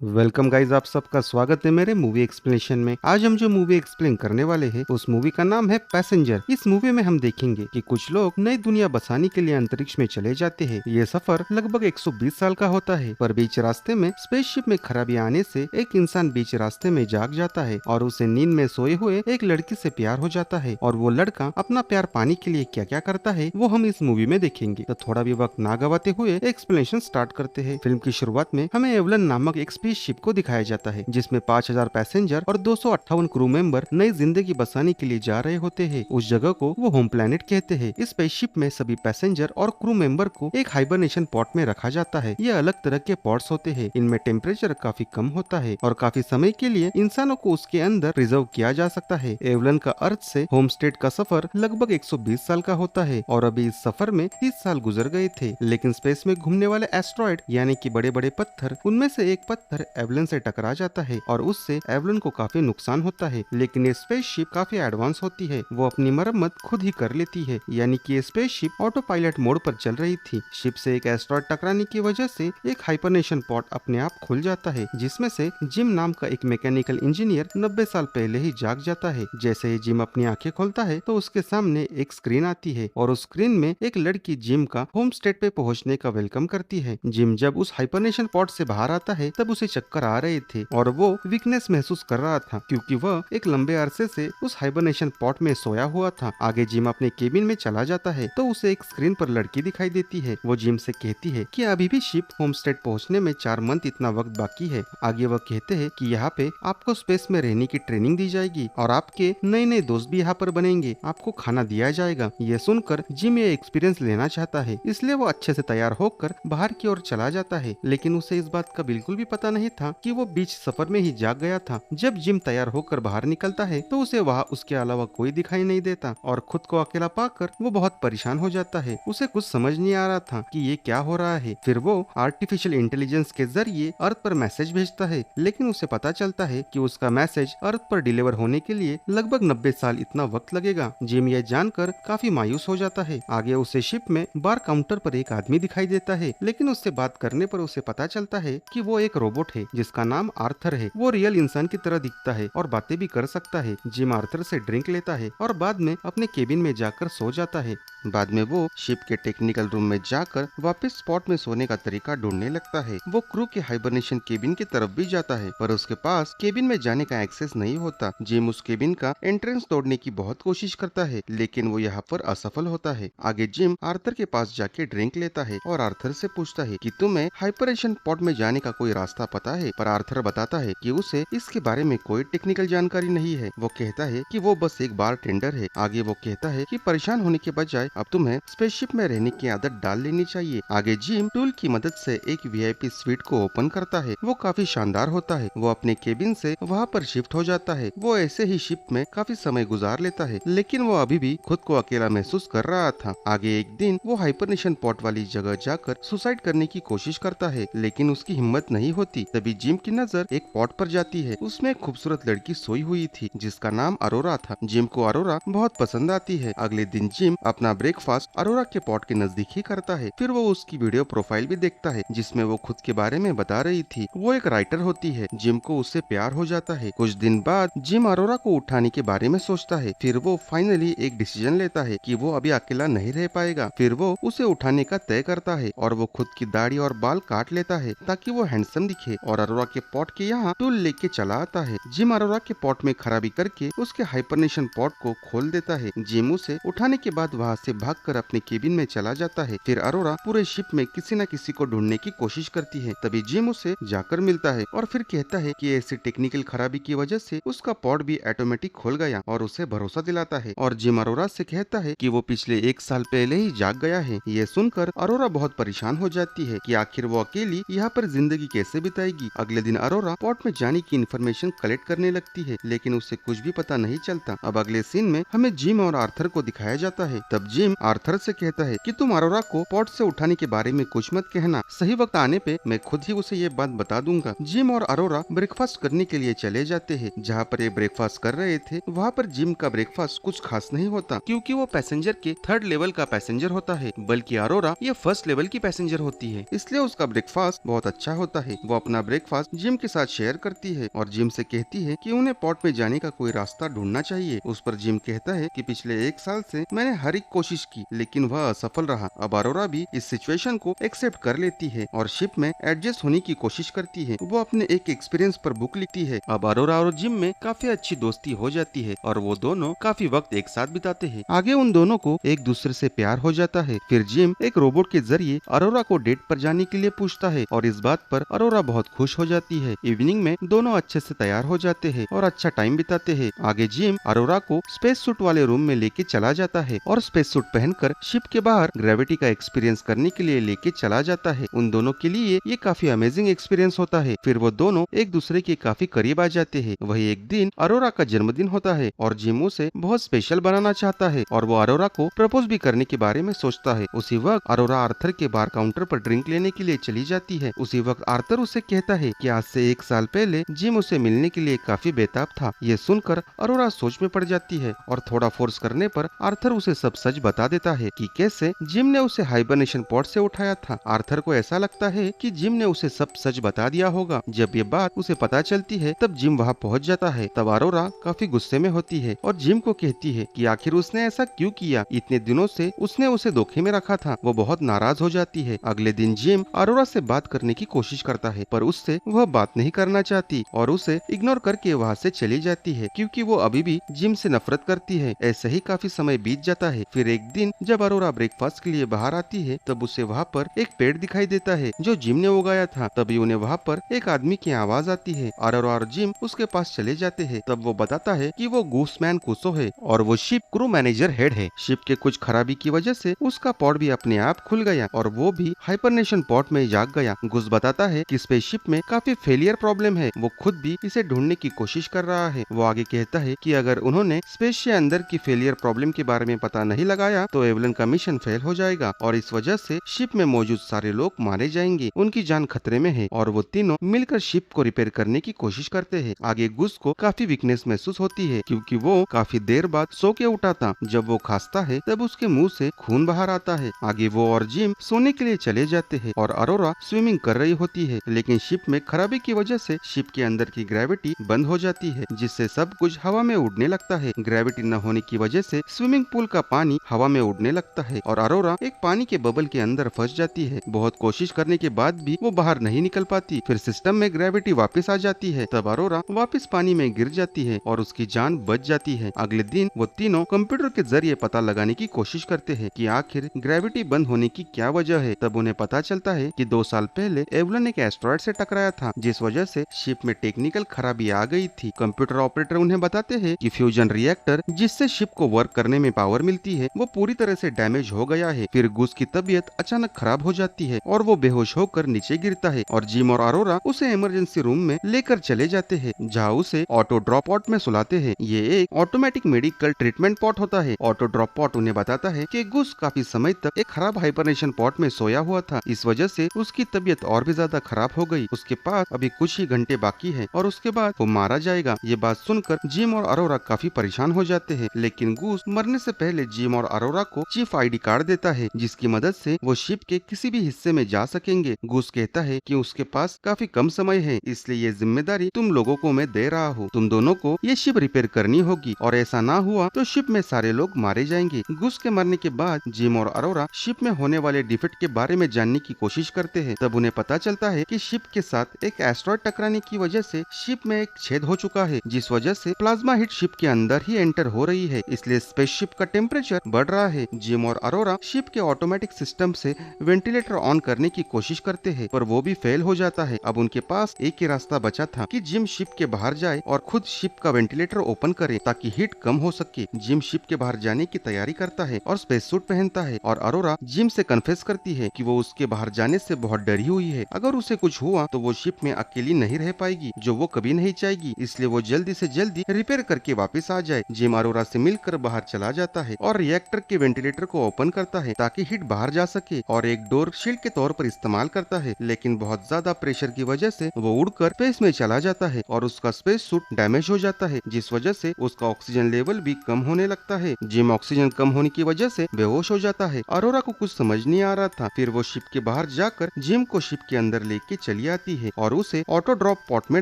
Welcome guys, आप सबका स्वागत है मेरे मूवी एक्सप्लेनेशन में। आज हम जो मूवी एक्सप्लेन करने वाले हैं उस मूवी का नाम है पैसेंजर। इस मूवी में हम देखेंगे कि कुछ लोग नई दुनिया बसाने के लिए अंतरिक्ष में चले जाते हैं। ये सफर लगभग 120 साल का होता है, पर बीच रास्ते में स्पेसशिप में खराबी आने से एक इंसान बीच रास्ते में जाग जाता है और उसे नींद में सोए हुए एक लड़की से प्यार हो जाता है। और वो लड़का अपना प्यार पाने के लिए क्या क्या करता है वो हम इस मूवी में देखेंगे। तो थोड़ा भी वक्त ना गवाते हुए एक्सप्लेनेशन स्टार्ट करते हैं। फिल्म की शुरुआत में हमें एवलन नामक एक शिप को दिखाया जाता है जिसमें 5000 पैसेंजर और 258 क्रू मेंबर नई जिंदगी बसाने के लिए जा रहे होते हैं। उस जगह को वो होम प्लेनेट कहते हैं। इस स्पेसशिप में सभी पैसेंजर और क्रू मेंबर को एक हाइबरनेशन पॉट में रखा जाता है। ये अलग तरह के पॉट्स होते हैं। इनमें टेम्परेचर काफी कम होता है और काफी समय के लिए इंसानों को उसके अंदर रिजर्व किया जा सकता है। एवलन का अर्थ से होम स्टेट का सफर लगभग 120 साल का होता है और अभी इस सफर में 30 साल गुजर गए थे। लेकिन स्पेस में घूमने वाले एस्ट्रॉयड यानी कि बड़े बड़े पत्थर, उनमें से एक पत्थर एवलन से टकरा जाता है और उससे एवलन को काफी नुकसान होता है। लेकिन ये स्पेसशिप काफी एडवांस होती है, वो अपनी मरम्मत खुद ही कर लेती है। यानी कि ये स्पेसशिप ऑटो पायलट मोड पर चल रही थी। शिप से एक एस्ट्रॉयड टकराने की वजह से एक हाइपरनेशन पॉट अपने आप खुल जाता है, जिसमें से जिम नाम का एक मैकेनिकल इंजीनियर 90 साल पहले ही जाग जाता है। जैसे ही जिम अपनी आंखें खोलता है तो उसके सामने एक स्क्रीन आती है और उस स्क्रीन में एक लड़की जिम का होम स्टेट पे पहुंचने का वेलकम करती है। जिम जब उस हाइपरनेशन पॉट से बाहर आता है तब उसे चक्कर आ रहे थे और वो वीकनेस महसूस कर रहा था क्योंकि वह एक लंबे अरसे से उस हाइबरनेशन पॉट में सोया हुआ था। आगे जिम अपने केबिन में चला जाता है तो उसे एक स्क्रीन पर लड़की दिखाई देती है। वो जिम से कहती है कि अभी भी शिप होम स्टेट पहुंचने में 4 मंथ इतना वक्त बाकी है। आगे वह कहते हैं कि यहाँ पे आपको स्पेस में रहने की ट्रेनिंग दी जाएगी और आपके नए नए दोस्त भी यहाँ पर बनेंगे, आपको खाना दिया जाएगा। ये सुनकर जिम ये एक्सपीरियंस लेना चाहता है, इसलिए वो अच्छे से तैयार होकर बाहर की ओर चला जाता है। लेकिन उसे इस बात का बिल्कुल भी पता नहीं था कि वो बीच सफर में ही जाग गया था। जब जिम तैयार होकर बाहर निकलता है तो उसे वहाँ उसके अलावा कोई दिखाई नहीं देता और खुद को अकेला पाकर वो बहुत परेशान हो जाता है। उसे कुछ समझ नहीं आ रहा था कि ये क्या हो रहा है। फिर वो आर्टिफिशियल इंटेलिजेंस के जरिए अर्थ पर मैसेज भेजता है, लेकिन उसे पता चलता है कि उसका मैसेज अर्थ पर डिलीवर होने के लिए लगभग 90 साल इतना वक्त लगेगा। जिम ये जानकर काफी मायूस हो जाता है। आगे उसे शिप में बार काउंटर पर एक आदमी दिखाई देता है, लेकिन उससे बात करने पर उसे पता चलता है कि वो एक रोबोट है जिसका नाम आर्थर है। वो रियल इंसान की तरह दिखता है और बातें भी कर सकता है। जिम आर्थर से ड्रिंक लेता है और बाद में अपने केबिन में जाकर सो जाता है। बाद में वो शिप के टेक्निकल रूम में जाकर वापस स्पॉट में सोने का तरीका ढूंढने लगता है। वो क्रू के हाइबरनेशन केबिन की तरफ भी जाता है, पर उसके पास केबिन में जाने का एक्सेस नहीं होता। जिम उस केबिन का एंट्रेंस तोड़ने की बहुत कोशिश करता है, लेकिन वो यहाँ पर असफल होता है। आगे जिम आर्थर के पास जाके ड्रिंक लेता है और आर्थर से पूछता है कि तुम्हें हाइपरनेशन पॉड में जाने का कोई रास्ता पता है, पर आर्थर बताता है कि उसे इसके बारे में कोई टेक्निकल जानकारी नहीं है। वो कहता है कि वो बस एक बार टेंडर है। आगे वो कहता है कि परेशान होने के बजाय अब तुम्हें स्पेसशिप में रहने की आदत डाल लेनी चाहिए। आगे जिम टूल की मदद से एक वीआईपी स्वीट को ओपन करता है। वो काफी शानदार होता है। वो अपने केबिन से वहाँ पर शिफ्ट हो जाता है। वो ऐसे ही शिप में काफी समय गुजार लेता है, लेकिन वो अभी भी खुद को अकेला महसूस कर रहा था। आगे एक दिन वो हाइपरनेशन पॉट वाली जगह जाकर सुसाइड करने की कोशिश करता है, लेकिन उसकी हिम्मत नहीं होती। तभी जिम की नजर एक पॉट पर जाती है। उसमें एक खूबसूरत लड़की सोई हुई थी जिसका नाम अरोरा था। जिम को अरोरा बहुत पसंद आती है। अगले दिन जिम अपना ब्रेकफास्ट अरोरा के पॉट के नजदीक ही करता है। फिर वो उसकी वीडियो प्रोफाइल भी देखता है जिसमें वो खुद के बारे में बता रही थी। वो एक राइटर होती है। जिम को उससे प्यार हो जाता है। कुछ दिन बाद जिम अरोरा को उठाने के बारे में सोचता है। फिर वो फाइनली एक डिसीजन लेता है कि वो अभी अकेला नहीं रह पाएगा। फिर वो उसे उठाने का तय करता है और वो खुद की दाढ़ी और बाल काट लेता है ताकि वो हैंडसम दिखे और अरोरा के पॉट के यहाँ टूल लेके चला आता है। जिम अरोरा के पॉट में खराबी करके उसके हाइपरनेशन पॉट को खोल देता है। जिम उसे उठाने के बाद वहाँ से भागकर अपने केबिन में चला जाता है। फिर अरोरा पूरे शिप में किसी न किसी को ढूंढने की कोशिश करती है। तभी जिम उसे जाकर मिलता है और फिर कहता है कि ऐसी टेक्निकल खराबी की वजह से उसका पॉट भी ऑटोमेटिक खोल गया और उसे भरोसा दिलाता है। और जिम अरोरा से कहता है कि वो पिछले 1 साल पहले ही जाग गया है। ये सुनकर अरोरा बहुत परेशान हो जाती है कि आखिर वो अकेली यहाँ पर जिंदगी कैसे बिताएगी। अगले दिन अरोरा पॉट में जाने की इन्फॉर्मेशन कलेक्ट करने लगती है, लेकिन उसे कुछ भी पता नहीं चलता। अब अगले सीन में हमें जिम और आर्थर को दिखाया जाता है। तब जिम आर्थर से कहता है कि तुम अरोरा को पॉट से उठाने के बारे में कुछ मत कहना, सही वक्त आने पे मैं खुद ही उसे ये बात बता दूंगा। जिम और अरोरा ब्रेकफास्ट करने के लिए चले जाते हैं। जहाँ पर ये ब्रेकफास्ट कर रहे थे वहाँ पर जिम का ब्रेकफास्ट कुछ खास नहीं होता, क्योंकि वो पैसेंजर के 3rd लेवल का पैसेंजर होता है, बल्कि अरोरा ये 1st लेवल की पैसेंजर होती है, इसलिए उसका ब्रेकफास्ट बहुत अच्छा होता है। वो अपना अपना ब्रेकफास्ट जिम के साथ शेयर करती है और जिम से कहती है कि उन्हें पोर्ट में जाने का कोई रास्ता ढूंढना चाहिए। उस पर जिम कहता है कि पिछले 1 साल से मैंने हर एक कोशिश की लेकिन वह असफल रहा। अब अरोरा भी इस सिचुएशन को एक्सेप्ट कर लेती है और शिप में एडजस्ट होने की कोशिश करती है। वो अपने एक एक्सपीरियंस पर बुक लिखती है। अब अरोरा और जिम में काफी अच्छी दोस्ती हो जाती है और वो दोनों काफी वक्त एक साथ बिताते हैं। आगे उन दोनों को एक दूसरे से प्यार हो जाता है। फिर जिम एक रोबोट के जरिए अरोरा को डेट पर जाने के लिए पूछता है और इस बात पर अरोरा बहुत खुश हो जाती है। इवनिंग में दोनों अच्छे से तैयार हो जाते हैं और अच्छा टाइम बिताते हैं। आगे जिम अरोरा को स्पेस सूट वाले रूम में लेके चला जाता है और स्पेस सूट पहनकर शिप के बाहर ग्रेविटी का एक्सपीरियंस करने के लिए लेके चला जाता है। उन दोनों के लिए ये काफी अमेजिंग एक्सपीरियंस होता है। फिर वो दोनों एक दूसरे के काफी करीब आ जाते हैं। वही एक दिन अरोरा का जन्मदिन होता है और जिम उसे बहुत स्पेशल बनाना चाहता है और वो अरोरा को प्रपोज भी करने के बारे में सोचता है। उसी वक्त अरोरा आर्थर के बार काउंटर पर ड्रिंक लेने के लिए चली जाती है। उसी वक्त आर्थर उसे कहता है कि आज से 1 साल पहले जिम उसे मिलने के लिए काफी बेताब था। ये सुनकर अरोरा सोच में पड़ जाती है और थोड़ा फोर्स करने पर आर्थर उसे सब सच बता देता है कि कैसे जिम ने उसे हाइबरनेशन पॉड से उठाया था। आर्थर को ऐसा लगता है कि जिम ने उसे सब सच बता दिया होगा। जब ये बात उसे पता चलती है तब जिम वहाँ पहुँच जाता है। तब अरोरा काफी गुस्से में होती है और जिम को कहती है कि आखिर उसने ऐसा क्यों किया। इतने दिनों से उसने उसे धोखे में रखा था। वो बहुत नाराज हो जाती है। अगले दिन जिम अरोरा से बात करने की कोशिश करता है पर उससे वह बात नहीं करना चाहती और उसे इग्नोर करके वहाँ से चली जाती है क्योंकि वो अभी भी जिम से नफरत करती है। ऐसे ही काफी समय बीत जाता है। फिर एक दिन जब अरोरा ब्रेकफास्ट के लिए बाहर आती है तब उसे वहाँ पर एक पेड़ दिखाई देता है जो जिम ने उगाया था। तभी उन्हें वहाँ पर एक आदमी की आवाज आती है। अरोरा और जिम उसके पास चले जाते हैं। तब वो बताता है कि वो गूसमैन कुसो है और वो शिप क्रू मैनेजर हेड है। शिप के कुछ खराबी की वजह से उसका पॉड भी अपने आप खुल गया और वो भी हाइबरनेशन पॉड में जाग गया। गुस बताता है कि स्पेसशिप में काफी फेलियर प्रॉब्लम है। वो खुद भी इसे ढूंढने की कोशिश कर रहा है। वो आगे कहता है कि अगर उन्होंने स्पेस के अंदर की फेलियर प्रॉब्लम के बारे में पता नहीं लगाया तो एवलन का मिशन फेल हो जाएगा और इस वजह से शिप में मौजूद सारे लोग मारे जाएंगे। उनकी जान खतरे में है और वो तीनों मिलकर शिप को रिपेयर करने की कोशिश करते हैं। आगे गुस को काफी वीकनेस महसूस होती है क्योंकि वो काफी देर बाद सो के उठा था। जब वो खांसता है तब उसके मुंह से खून बाहर आता है। आगे वो और जिम सोने के लिए चले जाते हैं और अरोरा स्विमिंग कर रही होती है लेकिन शिप में खराबी की वजह से शिप के अंदर की ग्रेविटी बंद हो जाती है जिससे सब कुछ हवा में उड़ने लगता है। ग्रेविटी न होने की वजह से स्विमिंग पूल का पानी हवा में उड़ने लगता है और अरोरा एक पानी के बबल के अंदर फंस जाती है। बहुत कोशिश करने के बाद भी वो बाहर नहीं निकल पाती। फिर सिस्टम में ग्रेविटी वापस आ जाती है। तब अरोरा वापस पानी में गिर जाती है और उसकी जान बच जाती है। अगले दिन वो तीनों कंप्यूटर के जरिए पता लगाने की कोशिश करते हैं कि आखिर ग्रेविटी बंद होने की क्या वजह है। तब उन्हें पता चलता है कि 2 साल पहले एवलन एक एस्ट्रॉयड से टकराया था जिस वजह से शिप में टेक्निकल खराबी आ गई थी। कंप्यूटर ऑपरेटर उन्हें बताते हैं कि फ्यूजन रिएक्टर जिससे शिप को वर्क करने में पावर मिलती है वो पूरी तरह से डैमेज हो गया है। फिर गुस की तबीयत अचानक खराब हो जाती है और वो बेहोश होकर नीचे गिरता है और जिम और अरोरा उसे इमरजेंसी रूम में लेकर चले जाते हैं जहाँ उसे ऑटो ड्रॉप पॉट में सुलाते हैं। ये एक ऑटोमेटिक मेडिकल ट्रीटमेंट पॉट होता है। ऑटो ड्रॉप पॉट उन्हें बताता है कि गुस काफी समय तक एक खराब हाइबरनेशन पॉट में सोया हुआ था। इस वजह से उसकी तबीयत और भी ज्यादा खराब हो गई। उसके पास अभी कुछ ही घंटे बाकी है और उसके बाद वो मारा जाएगा। ये बात सुनकर जिम और अरोरा काफी परेशान हो जाते हैं लेकिन गुस मरने से पहले जिम और अरोरा को चीफ आईडी कार्ड देता है जिसकी मदद से वो शिप के किसी भी हिस्से में जा सकेंगे। गुस कहता है कि उसके पास काफी कम समय है इसलिए ये जिम्मेदारी तुम लोगों को मैं दे रहा हूँ। तुम दोनों को ये शिप रिपेयर करनी होगी और ऐसा ना हुआ तो शिप में सारे लोग मारे जाएंगे। गुस के मरने के बाद जिम और अरोरा शिप में होने वाले डिफेक्ट के बारे में जानने की कोशिश करते हैं। तब उन्हें पता चलता है कि शिप के साथ एक एस्ट्रॉयड टकराने की वजह से शिप में एक छेद हो चुका है जिस वजह से प्लाज्मा हीट शिप के अंदर ही एंटर हो रही है इसलिए स्पेसशिप का टेम्परेचर बढ़ रहा है। जिम और अरोरा शिप के ऑटोमेटिक सिस्टम से वेंटिलेटर ऑन करने की कोशिश करते हैं पर वो भी फेल हो जाता है। अब उनके पास एक ही रास्ता बचा था कि जिम शिप के बाहर जाए और खुद शिप का वेंटिलेटर ओपन करे ताकि हीट कम हो सके। जिम शिप के बाहर जाने की तैयारी करता है और स्पेस सूट पहनता है और अरोरा जिम से कन्फेस करती है कि वो उसके बाहर जाने से बहुत डरी हुई है। अगर उसे कुछ हुआ तो वो शिप में अकेली नहीं रह पाएगी जो वो कभी नहीं चाहेगी इसलिए वो जल्दी से जल्दी रिपेयर करके वापस आ जाए। जिम अरोरा से मिलकर बाहर चला जाता है और रिएक्टर के वेंटिलेटर को ओपन करता है ताकि हीट बाहर जा सके और एक डोर शील्ड के तौर पर इस्तेमाल करता है लेकिन बहुत ज्यादा प्रेशर की वजह से वो उड़कर स्पेस में चला जाता है और उसका स्पेस सूट डैमेज हो जाता है जिस वजह से उसका ऑक्सीजन लेवल भी कम होने लगता है। जिम ऑक्सीजन कम होने की वजह से बेहोश हो जाता है। अरोरा को कुछ समझ नहीं आ रहा था। फिर वो शिप के बाहर जाकर जिम को शिप के अंदर लेके चली चली आती है और उसे ऑटो ड्रॉप पॉट में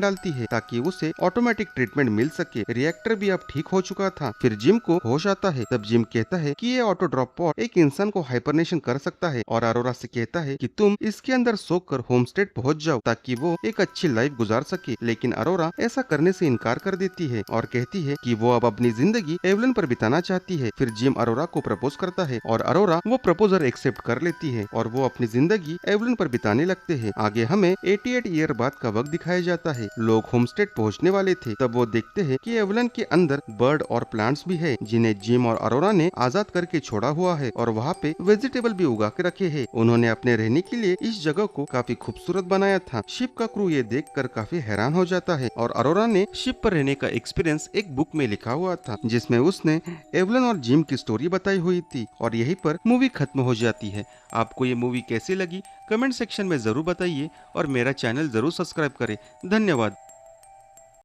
डालती है ताकि उसे ऑटोमेटिक ट्रीटमेंट मिल सके। रिएक्टर भी अब ठीक हो चुका था। फिर जिम को होश आता है। तब जिम कहता है कि ये ऑटो ड्रॉप पॉट एक इंसान को हाइबरनेशन कर सकता है और अरोरा से कहता है कि तुम इसके अंदर सोख कर होम स्टेट पहुंच जाओ ताकि वो एक अच्छी लाइफ गुजार सके। लेकिन अरोरा ऐसा करने से इनकार कर देती है और कहती है कि वो अब अपनी जिंदगी एवलन पर बिताना चाहती है। फिर जिम अरोरा को प्रपोज करता है और अरोरा वो प्रपोजल एक्सेप्ट कर लेती है और वो अपनी जिंदगी एवलन पर बिताने लगते हैं। आगे हमें 88 ईयर बाद का वक्त दिखाया जाता है। लोग होमस्टेड पहुंचने वाले थे। तब वो देखते हैं कि एवलन के अंदर बर्ड और प्लांट्स भी है जिन्हें जिम और अरोरा ने आजाद करके छोड़ा हुआ है और वहाँ पे वेजिटेबल भी उगा के रखे हैं। उन्होंने अपने रहने के लिए इस जगह को काफी खूबसूरत बनाया था। शिप का क्रू ये देखकर काफी हैरान हो जाता है और अरोरा ने शिप पर रहने का एक्सपीरियंस एक बुक में लिखा हुआ था जिसमें उसने एवलन और जिम की स्टोरी बताई हुई थी और यहीं पर मूवी खत्म हो जाती है। आपको ये मूवी कैसी लगी कमेंट सेक्शन में जरूर बताइए और मेरा चैनल जरूर सब्सक्राइब करें। धन्यवाद।